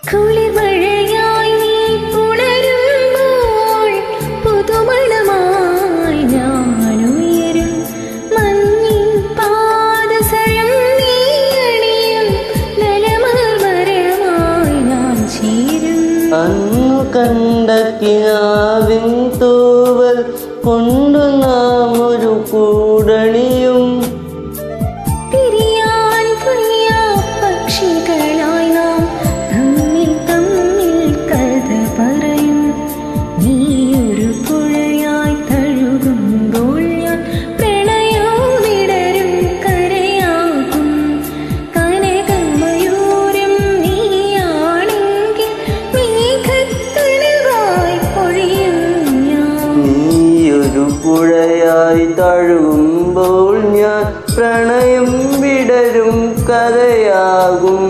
കുളിർമഴയായി നീ പുണരുമ്പോൾ പുതുമണമായി ഞാനുയരും. മഞ്ഞിൻ പാദസരം നീ അണിയും നലമർമരമായി ഞാൻ ചേരും. അന്നു കണ്ട കിനാവിൻ തൂവൽ കൊണ്ടു നാം ഒരു കൂടണിയും. തിരിയാൻ വയ്യാ പക്ഷികളായി നാം തമ്മിൽ തമ്മിൽ കഥ പറയും. നീയൊരു പുഴയായി തഴുകുമ്പോൾ ഞാൻ പ്രണയം വിടരും കരയാകും. കനകമയൂരം നീയാണെങ്കിൽ മേഘക്കനവായി പൊഴിയും ഞാൻ. നീയൊരു പുഴയായി തഴുകുമ്പോൾ ഞാൻ പ്രണയം വിടരും കഥയാകും.